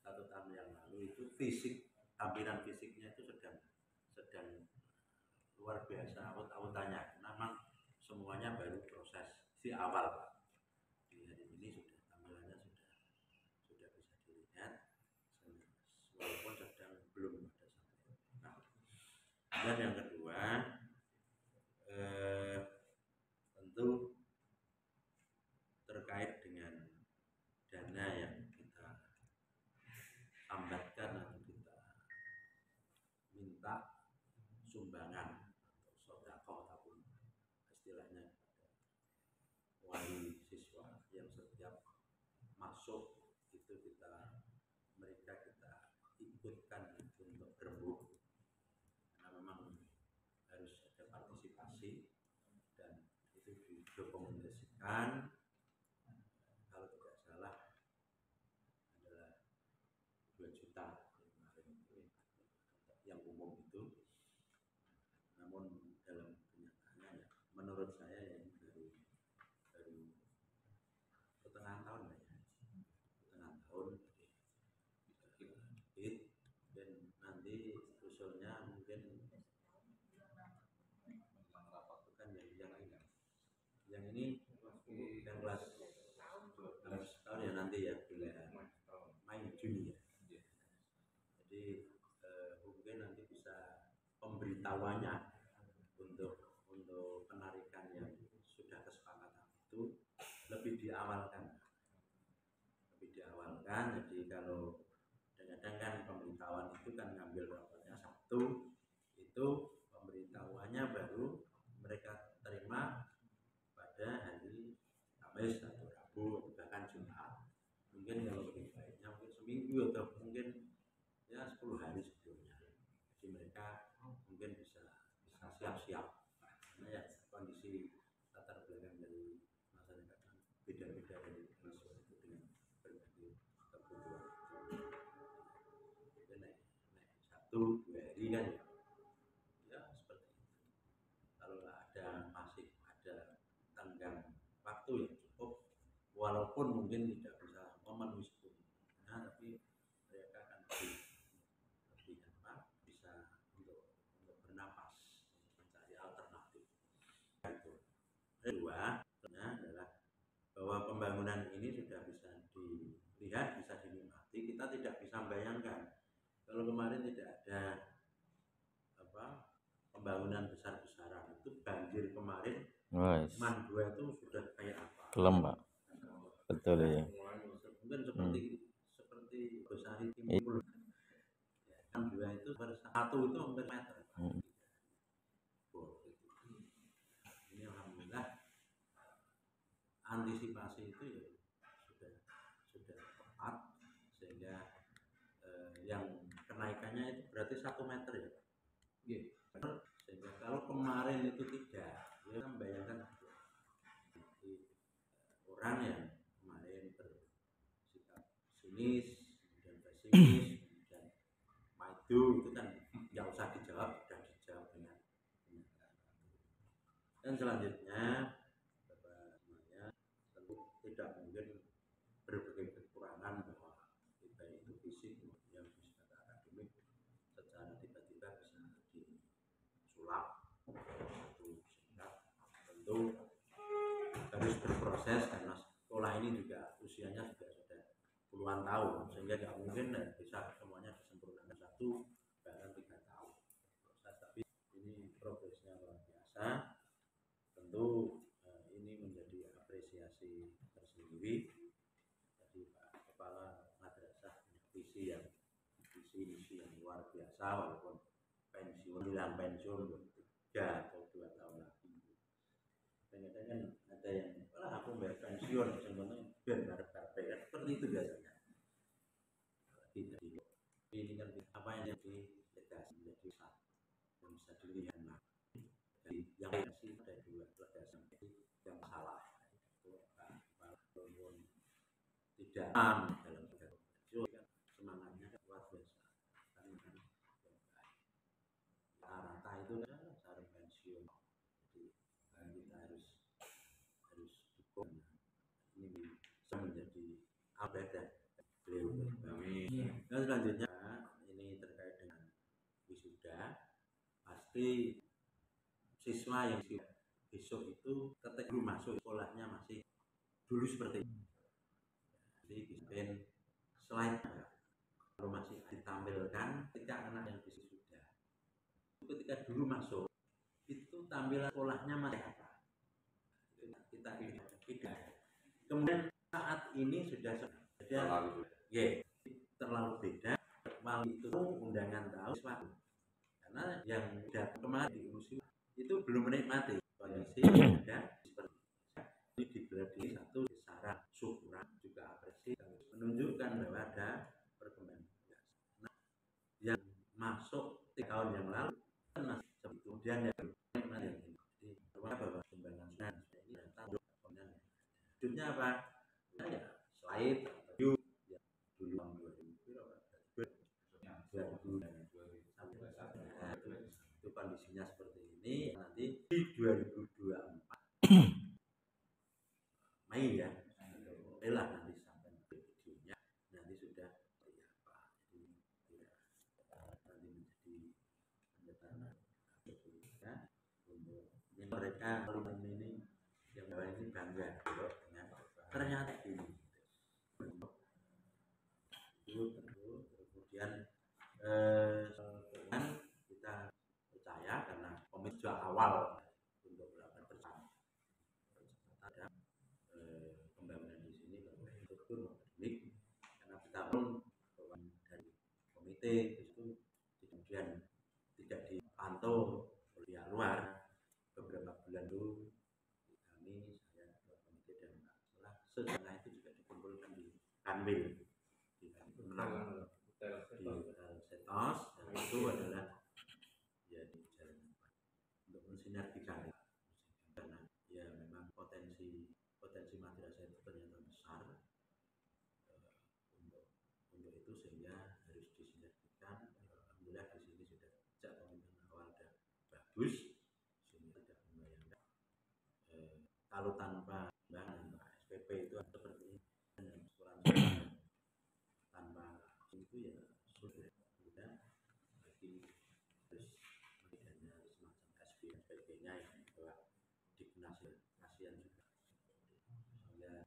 1 tahun yang lalu itu tampilan fisiknya itu sedang luar biasa aut-autannya. Memang semuanya baru proses di awal, Pak. Di hari ini sudah tampilannya sudah bisa dilihat, walaupun belum ada sampai. Dan yang kedua, tentu terkait dengan dana yang kita tambatkan atau kita minta sumbangan atau sedekah ataupun istilahnya wali siswa yang setiap masuk itu mereka ikutkan untuk berembuk, karena memang harus ada partisipasi dan itu didokumentasikan. Kalau tidak salah adalah 2 juta yang umum itu. Namun dalam kenyataannya ya, menurut saya ya ini baru setengah tahun ya, setengah tahun dan nanti usulnya mungkin bukan yang ini yang kelas tahun ya nanti ya bulan Mei Juni ya. Jadi mungkin nanti bisa pemberitahuannya untuk penarikan yang sudah kesepakatan itu lebih diawalkan. Jadi kalau kadang-kadang kan pemberitahuan itu kan ngambil rapatnya Sabtu, itu pemberitahuannya baru mereka terima pada hari Kamis atau Rabu atau bahkan Jumat. Mungkin kalau lebih baiknya mungkin seminggu atau mungkin ya 10 hari sebelumnya. Jadi mereka mungkin bisa siap-siap, karena ya kondisi latar belakang dari masyarakat kan beda-beda dari mahasiswa itu dengan berbagai kebutuhan. Jadi naik 1-2 hari kan ya seperti itu. Kalau masih ada tenggang waktu yang cukup, walaupun mungkin tidak bisa memenuhi sepenuhnya, tapi mereka akan bisa untuk bernapas, untuk mencari alternatif. Kedua adalah bahwa pembangunan ini sudah bisa dilihat, bisa dinikmati. Kita tidak bisa membayangkan kalau kemarin tidak ada pembangunan besar-besaran, itu banjir kemarin Man 2 itu sudah kayak apa? Kelam, Pak. Betul ya. Mungkin seperti Gosari Timur. Man 2 itu satu itu hampir meter. Ini alhamdulillah antisipasi itu ya sudah tepat, sehingga yang kenaikannya itu berarti 1 meter ya. Sehingga kalau kemarin itu tidak, kita membayangkan orang yang kemarin bersikap sinis dan pesimis dan maju itu kan nggak usah dijawab, sudah dijawab dengan dan selanjutnya Bapak semuanya tentu tidak mungkin berbagai kekurangan bahwa kita itu fisik yang secara akademik secara tiba-tiba bisa disulap satu singkat. Tentu harus berproses karena sekolah ini juga usianya sudah puluhan tahun, sehingga tidak mungkin bisa semuanya disempurnakan 1 bahkan 3 tahun proses. Tapi ini progresnya luar biasa. Tentu ini menjadi apresiasi tersendiri. Jadi Pak Kepala Madrasah punya visi misi yang luar biasa, walaupun pensiun 3 atau 2 tahun lagi. Kadang-kadang ada yang aku bayar pensiun sebenarnya benar seperti itu biasanya. Ini kan apa yang jadi legasi, menjadi satu yang bisa dilihat. Jadi yang sih ada 2 legasi yang salah itu tidak dalam pensiun kan semangatnya luar biasa, karena rata itu kan cara pensiun. Jadi kita harus dukung. Ini bisa menjadi abad beliau. Amin. Dan selanjutnya ini terkait dengan wisuda, pasti siswa yang besok itu ketika belum masuk sekolahnya masih dulu seperti itu. Jadi bikin slide kalau masih ditampilkan ketika anak yang wisuda, ketika dulu masuk itu tampilan sekolahnya masih apa? Kita tidak. Kemudian saat ini sudah terlalu beda. Wali itu undangan tahu sesuatu karena yang datang kemarin di usia itu belum menikmati kondisi yang ada seperti ini. Digelar di satu saran syukuran juga apresiasi menunjukkan bahwa ada perkembangan. Nah, yang masuk 3 tahun yang lalu kan masih seperti kemudian yang menikmati yang ini. Jadi bahwa pembangunan ini tanggung jawabnya. Selanjutnya apa? Ya slide view ya dulu tahun 2000 itu kondisinya seperti ini. Nanti di 2024 Mei ya, lah nanti sampai videonya nanti sudah seperti apa. Jadi nanti menjadi pendekatan ya untuk mereka alumni ini yang bawah ini bangga dengan ternyata ini. Itu tentu kemudian kita percaya karena komit sejak awal untuk melakukan bersama ada pembangunan di sini infrastruktur akademik karena kita pun dari komite itu kemudian tidak dipantau oleh pihak luar. Beberapa bulan dulu kami saya ketua komite dan setelah sejarah itu juga dikumpulkan di Kanwil di Setos dan itu adalah ya di jalan untuk mensinergikan karena ya memang potensi madrasah itu ternyata besar untuk itu sehingga harus disinergikan. Alhamdulillah di sini sudah sejak pemerintahan awal sudah bagus sehingga tidak membayangkan kalau tanpa SPP itu seperti ini dan sekolah tanpa itu ya sudah lagi terus adanya semacam SPP-nya yang telah dikenal kasihan juga sehingga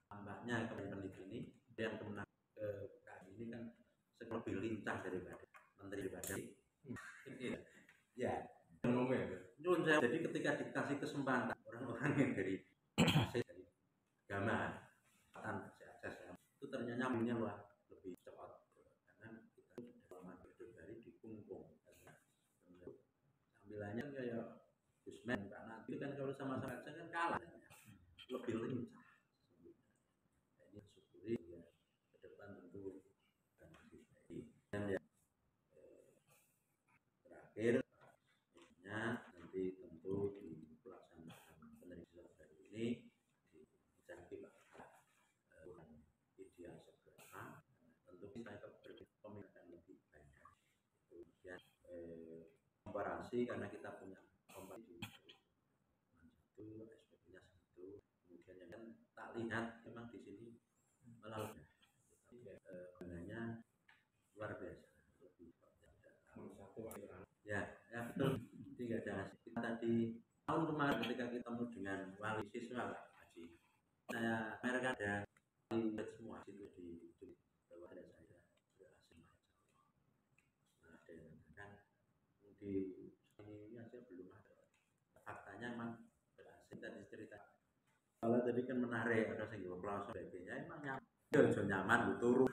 tambahnya kementerian ini dan kemenang kali ini kan lebih lincah daripada menteri ya jadi ketika dikasih kesempatan orang-orang yang dari agama akses itu ternyata nyambungnya lebih cepat karena kita sudah lama berdiri di Kungkung tampilannya kayak Gusmen karena itu kan kalau sama-sama akses kan kalah lebih lincah. Ini syukuri ya ke depan tentu dan ya terakhir nanti tentu di pelaksanaan penerimaan baru ini dicari bukan ideal segera tentu saya berkomitmen lebih banyak kemudian komparasi karena kita punya komparasi satu SPP-nya segitu kemudian yang kan tak lihat memang di sini melalui gunanya luar biasa lebih ya betul tidak ada kita tadi tahun kemarin ketika kita ketemu dengan wali siswa Pak Haji saya mereka ada wali semua itu di bawah ada saya berhasil nah dan di ini aja belum ada faktanya emang berhasil tadi cerita kalau tadi kan menarik ada single class sebagainya emang nyaman turun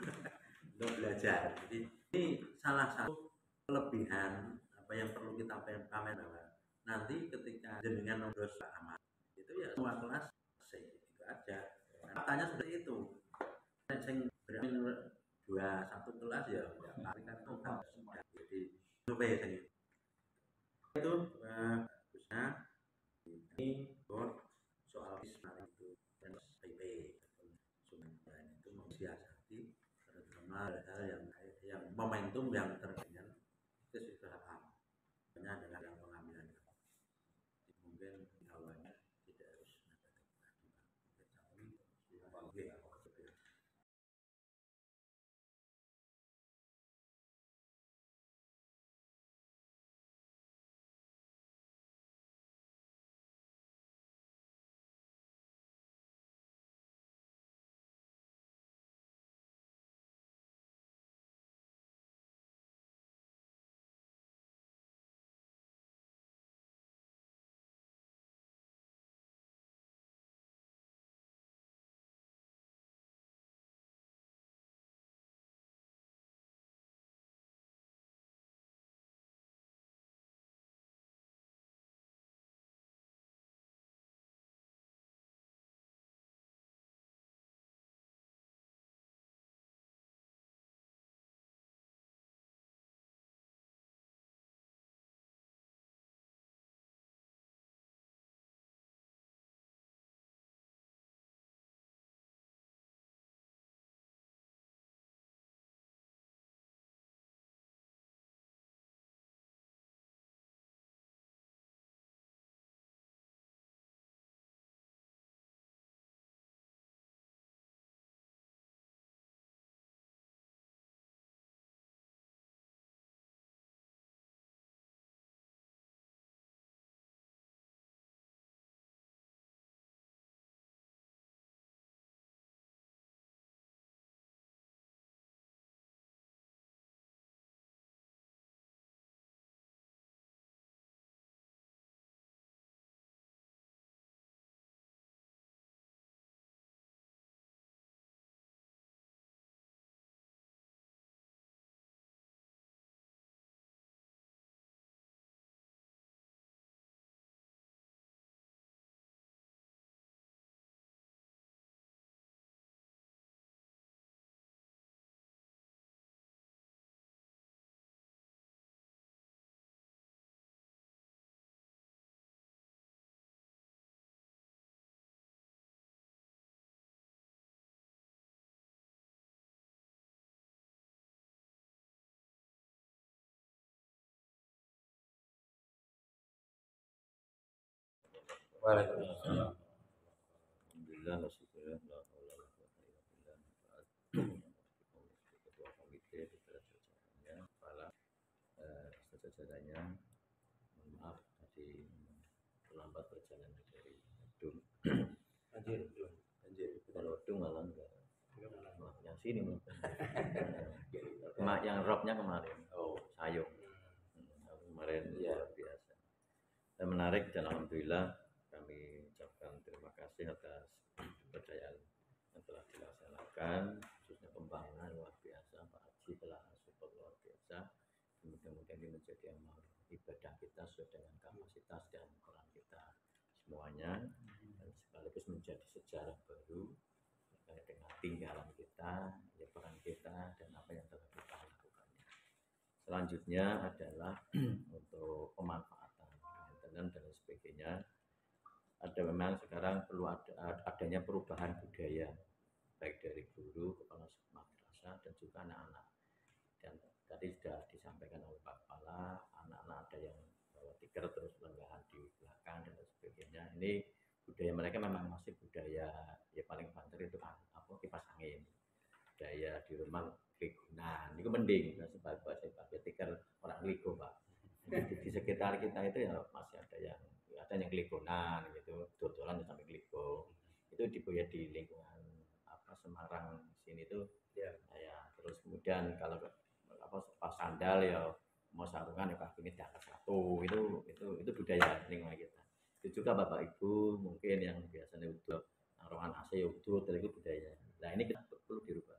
untuk belajar. Jadi ini salah satu kelebihan apa yang perlu kita pamer bahwa nanti ketika jenengan nombros amat itu ya semua kelas itu aja. Katanya seperti itu. Yang berani 21 kelas ya paling kan sudah jadi survei itu bagusnya ini soal kemarin itu dan PP itu mensiasati terutama hal yang momentum yang terkait kesejahteraan adalah yang pengambilan mungkin awalnya tidak harus ada Waalaikumsalam. Alhamdulillah, syukurlah, la haula wala quwwata illa billah. Ketua komite beserta jajarannya, kepala jajarannya, mohon maaf tadi terlambat perjalanan dari Badung. Anjir. Bukan Badung malah enggak. Yang sini yang robnya kemarin. Oh, Sayung. Kemarin luar biasa. Dan menarik dan alhamdulillah kami ucapkan terima kasih atas kepercayaan yang telah dilaksanakan, khususnya pembangunan luar biasa. Pak Haji telah support luar biasa. Mudah-mudahan ini menjadi amal ibadah kita sesuai dengan kapasitas dan peran kita semuanya, dan sekaligus menjadi sejarah baru terkait dengan tinggalan kita, ya peran kita dan apa yang telah kita lakukan. Selanjutnya adalah untuk pemanfaatan maintenance dan sebagainya. Ada memang sekarang perlu adanya perubahan budaya baik dari guru, kepala madrasah dan juga anak-anak. Dan tadi sudah disampaikan oleh Pak Kepala, anak-anak ada yang bawa tikar terus lenggahan di belakang dan sebagainya. Ini budaya mereka memang masih budaya ya paling banter itu kan apa kipas angin. Budaya di rumah klikunan, itu mending sebagai tikar orang kliko Pak. Di sekitar kita itu ya masih ada yang klikunan gitu, dodolan sampai kliko. Itu dibuat di lingkungan apa Semarang sini tuh ya. Terus kemudian kalau pas sandal ya mau sarungan ya kakinya di atas satu, itu budaya lingkungan kita. Itu juga Bapak Ibu mungkin yang biasanya udah ruangan AC ya udah itu budaya. Nah ini kita perlu dirubah.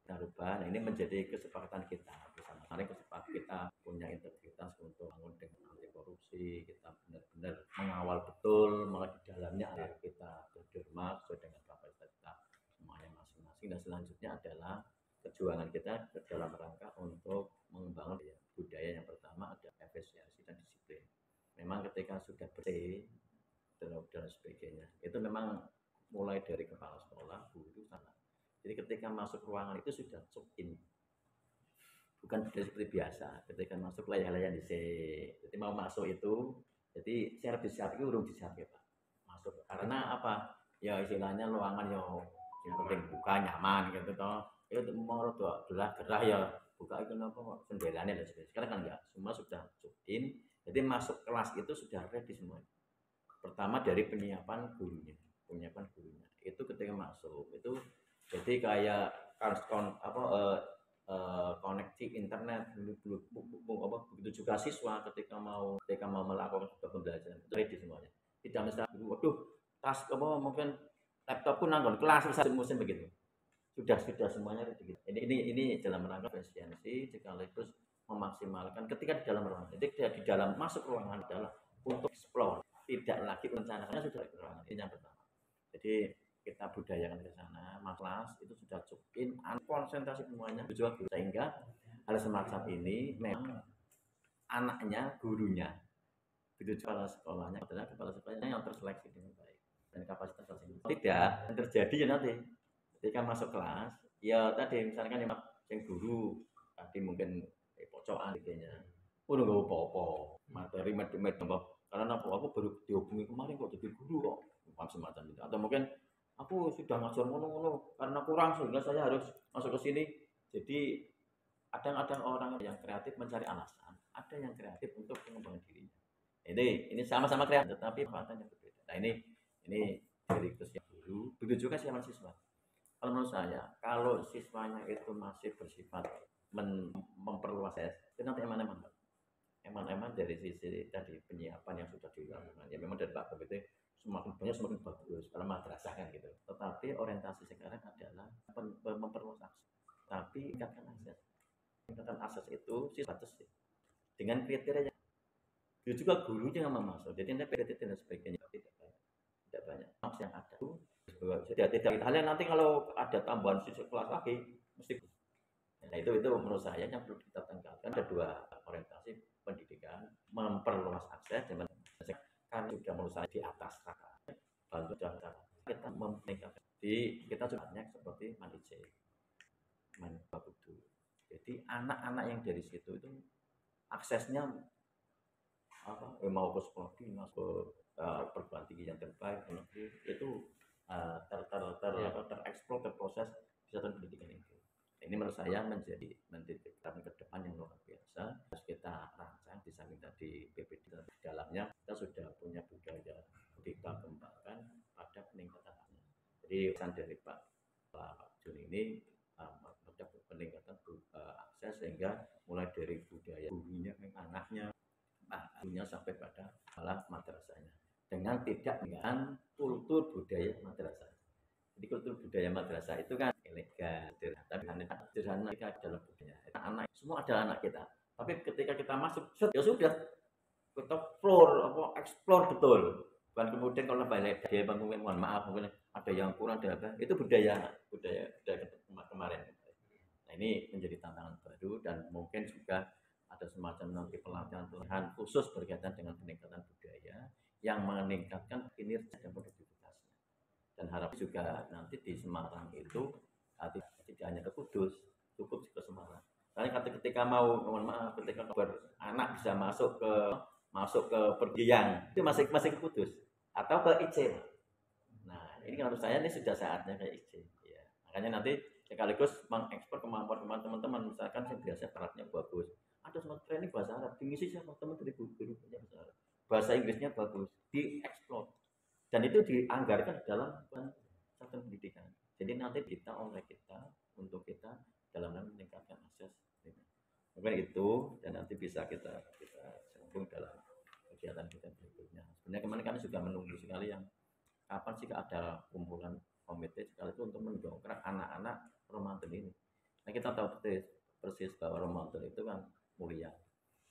Kita rubah. Nah ini menjadi kesepakatan kita bersama. Mari kesepakatan kita punya integritas untuk bangun dengan anti korupsi. Kita benar-benar mengawal betul, malah di dalamnya kita berderma sesuai dengan kapasitas kita semuanya masing-masing. Dan selanjutnya adalah perjuangan kita dalam rangka untuk membangun budaya. Yang pertama ada efisiensi dan disiplin. Memang ketika sudah bersih dan sebagainya, itu memang mulai dari kepala sekolah, guru sana. Jadi ketika masuk ruangan itu sudah check-in, bukan seperti biasa. Ketika masuk layak-layak di jadi mau masuk itu, jadi servis itu urung disiapkan Pak. Masuk karena apa? Ya istilahnya ruangan yang penting buka nyaman gitu toh. Itu mau gerah ya buka itu apa jendelanya dan sebagainya. Sekarang kan enggak, semua sudah check-in. Jadi masuk kelas itu sudah ready semua. Pertama dari penyiapan gurunya. Itu ketika masuk itu jadi kayak koneksi internet begitu juga siswa ketika mau melakukan pembelajaran itu ready semuanya. Tidak mesti waduh tas mungkin laptopku nanggon kelas musim begitu. Sudah semuanya ready. Ini dalam rangka efisiensi sekaligus memaksimalkan ketika di dalam ruangan. Jadi di dalam masuk ruangan adalah untuk explore, tidak lagi rencanakannya sudah di ruangan. Ini yang pertama. Jadi kita budayakan ke sana, kelas itu sudah check-in, konsentrasi semuanya juga sehingga hal semacam ini memang anaknya, gurunya, begitu kepala sekolahnya adalah kepala sekolahnya yang terseleksi dengan baik dan kapasitas tersebut. Tidak terjadi ya nanti ketika masuk kelas, ya tadi misalkan yang guru tadi mungkin pocokan kayaknya, udah nggak apa-apa, materi karena aku baru dihubungi kemarin kok jadi guru kok, semacam itu, atau mungkin aku sudah ngajar ngono karena kurang sehingga saya harus masuk ke sini. Jadi kadang-kadang orang yang kreatif mencari alasan, ada yang kreatif untuk mengembangkan dirinya. Ini sama-sama kreatif tetapi manfaatnya berbeda. Nah ini dari usia guru, begitu juga siapa siswa. Kalau menurut saya, kalau siswanya itu masih bersifat memperluas itu nanti eman-eman dari sisi tadi penyiapan yang sudah dilakukan. Ya memang dari Pak Komite semakin banyak semakin bagus karena madrasah kan gitu. Tetapi orientasi sekarang adalah memperluas akses. Tapi tingkatkan akses itu batas dengan kriteria. Itu juga gurunya yang memasuk. Jadi ada kriteria dan sebagainya tidak banyak. Maksud yang ada itu tidak halnya nanti kalau ada tambahan siswa kelas lagi mesti. Nah itu menurut saya yang perlu kita tingkatkan. Ada dua orientasi pendidikan, memperluas akses dan kan sudah menurut saya di atas rata. Bantu kita meningkatkan. Kita sudah banyak seperti Mandicek, Manfakudu. Jadi anak-anak yang dari situ itu aksesnya mau ke sekolah dinas, ke perguruan tinggi yang terbaik itu tereksplor, terproses di satuan pendidikan itu. Ini menurut saya menjadi titik ke depan yang luar biasa. Terus kita rancang di samping tadi PPD di dalamnya kita sudah punya budaya, kita kembangkan pada peningkatannya. Jadi pesan dari Pak Jun ini ada peningkatan akses sehingga mulai dari budaya gurunya, anaknya, punya sampai pada malah madrasahnya dengan tidak dengan kultur budaya madrasah. Jadi kultur budaya madrasah itu kan elegan, tapi sederhana kita adalah budaya. Anak semua adalah anak kita. Tapi ketika kita masuk, ya sudah kita explore betul. Bukan kemudian kalau balik dia bangun, mohon maaf mungkin ada yang kurang ada itu budaya kemarin. Nah ini menjadi tantangan baru dan mungkin juga ada semacam nanti pelatihan khusus berkaitan dengan peningkatan budaya yang meningkatkan kinerja dan produktivitasnya. Dan harap juga nanti di Semarang itu tidak hanya ke Kudus, cukup ke Semarang. Karena ketika mau, mohon maaf, ketika anak bisa masuk ke Pergiang itu masih ke Kudus atau ke IC. Nah ini menurut saya ini sudah saatnya ke IC. Ya. Makanya nanti sekaligus mengekspor kemampuan teman-teman, misalkan saya biasa Arabnya bagus, ada semua training bahasa Arab, diisi siapa teman dari guru punya bahasa Arab, bahasa Inggrisnya bagus, diekspor dan itu dianggarkan dalam satuan pendidikan. Jadi nanti kita untuk kita dalam meningkatkan akses. Mungkin itu dan nanti bisa kita sambung dalam kegiatan kita berikutnya. Sebenarnya kemarin kami juga menunggu sekali yang kapan sih ada kumpulan komite sekali itu untuk mendongkrak anak-anak Ramadan ini. Nah kita tahu persis bahwa Ramadan itu kan mulia,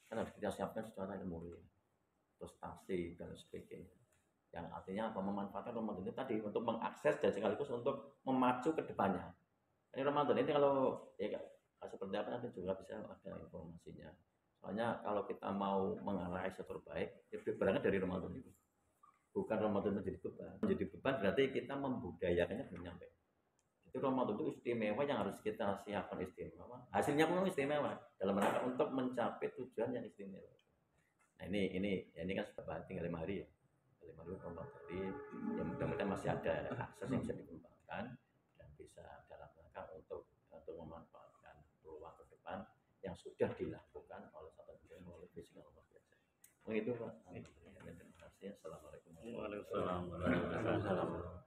kan harus kita siapkan secara yang mulia, prestasi dan sebagainya. Yang artinya apa? Memanfaatkan Ramadan itu tadi untuk mengakses dan sekaligus untuk memacu ke depannya. Ini Ramadan ini kalau ya seperti apa nanti juga bisa ada informasinya. Soalnya kalau kita mau mengarah sektor baik, itu berangkat dari Ramadan itu. Bukan Ramadan menjadi beban. Menjadi beban berarti kita membudayakannya belum nyampe. Itu Ramadan itu istimewa yang harus kita siapkan istimewa. Hasilnya pun istimewa dalam rangka untuk mencapai tujuan yang istimewa. Nah ini kan sudah tinggal 5 hari ya. 5 hari Ramadan tadi, ya mudah-mudahan masih ada akses yang bisa dikembangkan dan bisa dalam rangka untuk memanfaatkan peluang ke depan yang sudah dilakukan oleh satuan pendidikan melalui visi luar biasa. Begitu Pak. Terima kasih. Assalamualaikum warahmatullahi wabarakatuh.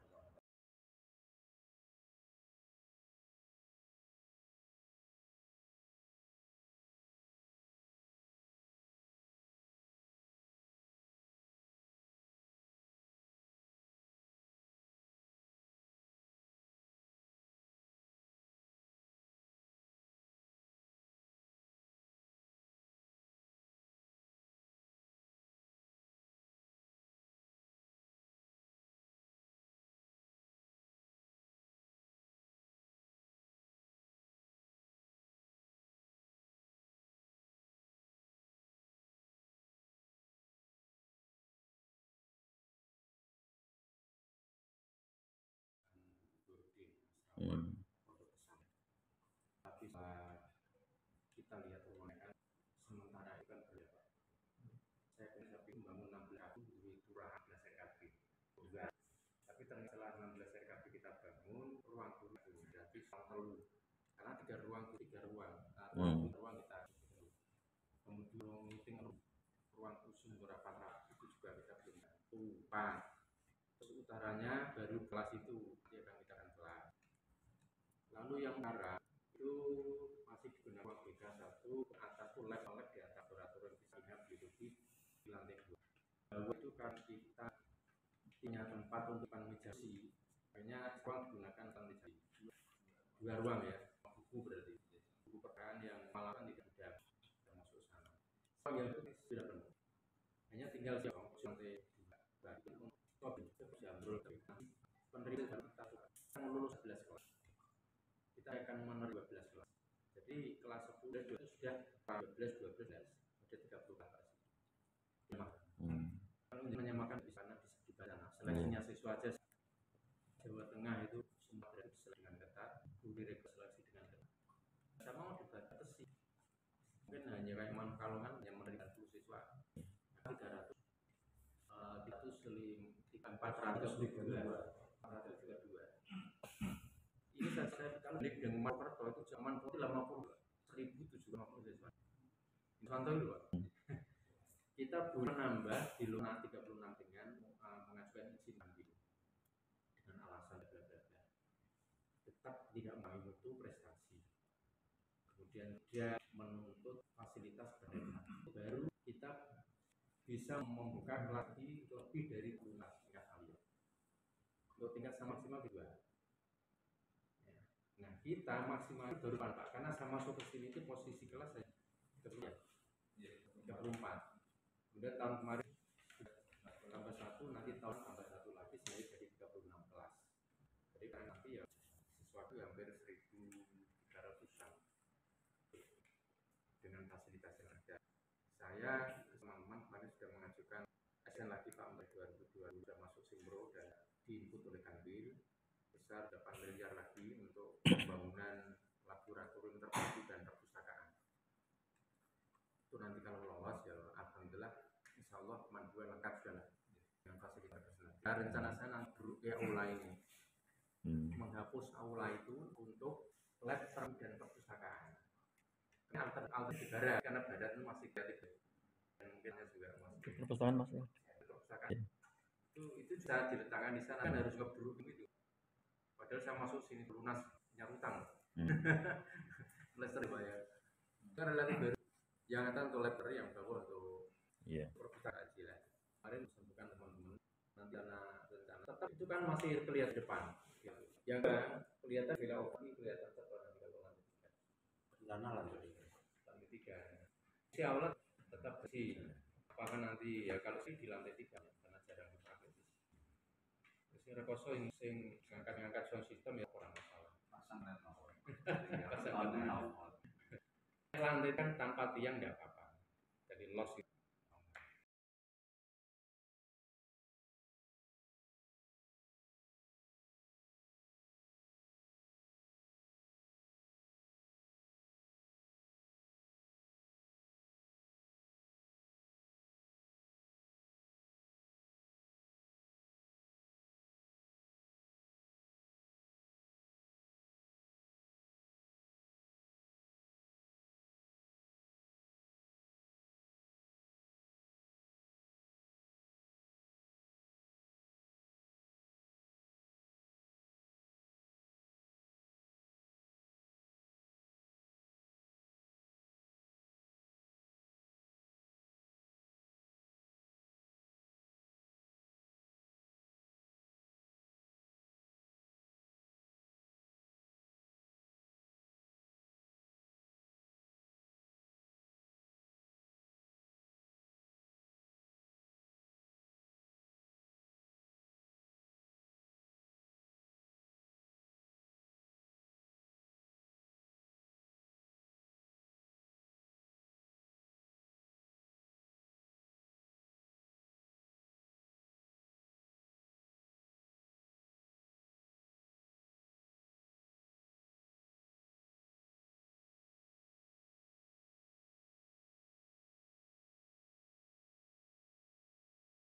Tapi kita lihat rumahnya sementara itu kan berapa? Saya punya membangun 16 di Kelurahan 16 RKB juga. Tapi ternyata setelah 16 RKB kita bangun ruang guru gratis perlu karena 3 ruang kita kemudian meeting ruang khusus beberapa itu juga kita belum tumpah. Terus utaranya baru kelas itu dia akan kita kelas. Lalu yang barat itu masih digunakan BK1 ke atas tuh lab di atas laboratorium fisika biologi di lantai 2. Lalu itu kan kita punya tempat untuk mediasi, hanya ruang digunakan lantai 2 ruang ya, buku berarti buku perkaan yang malahan tidak ada masuk sana. Ruang yang itu sudah penuh, hanya tinggal siapa lantai 2 berarti untuk jambrol penerima kita akan lulus 11 kelas. Kita akan menerima 12 kelas. Jadi kelas 10 itu sudah 12 ada 30 kelas. Kalau menyamakan di sana di sana seleksinya siswa aja Jawa Tengah itu semua diseleksi dengan ketat, seleksi dengan ketat. Sama mau dibatasi. Mungkin hanya kayak Kalongan yang menerima 10 siswa. 300 432. Ini saya kalau beli dengan Mokerto itu zaman 1750 contoh dulu Pak. Kita boleh menambah di lunas 36 dengan mengajukan izin ambil dengan alasan bla bla bla. Tetap tidak mau mutu prestasi. Kemudian dia menuntut fasilitas pendidikan. Baru kita bisa membuka kelas di lebih dari lunas tingkat alia. Untuk tingkat maksimal 2. Nah kita maksimal baru Pak, karena saya masuk ke sini itu posisi kelas saya 34. Kemudian tahun kemarin tambah 1, nanti tahun tambah 1 lagi sehingga jadi 36 kelas. Jadi kan nanti ya sesuatu yang hampir 1.300-an dengan fasilitas yang ada. Saya teman-teman kemarin sudah mengajukan SN lagi Pak untuk 2020 sudah masuk Simbro dan diinput oleh Kanwil besar 8 miliar lagi untuk pembangunan laboratorium terpadu dan perpustakaan. Itu nanti kalau lolos ya alhamdulillah insya Allah manduan lengkap sudah dengan fasilitas tersebut. Nah, rencana saya nanti aula ini menghapus aula itu untuk lab dan perpustakaan. Ini alter negara karena badan itu masih kreatif dan mungkin juga masih perpustakaan Mas ya. Perpustakaan itu bisa diletakkan di sana kan harus ngebruk gitu. Padahal saya masuk sini lunas nyarutang. Lester bayar. Kan relatif baru. Yang ada untuk lab yang baru untuk perpustakaan sila. Kemarin disebutkan teman-teman nanti rencana tetap itu kan masih kelihatan depan. Yang kan kelihatan bila open kelihatan setelah nanti kalau lantai 3. Rencana lantai 3. Si aula tetap bersih. Apakah nanti ya kalau sih di lantai 3 karena jarang dipakai. Terus rekoso sing ngangkat sound system ya kurang masalah. Pasang lantai kan tanpa tiang nggak apa-apa. Jadi loss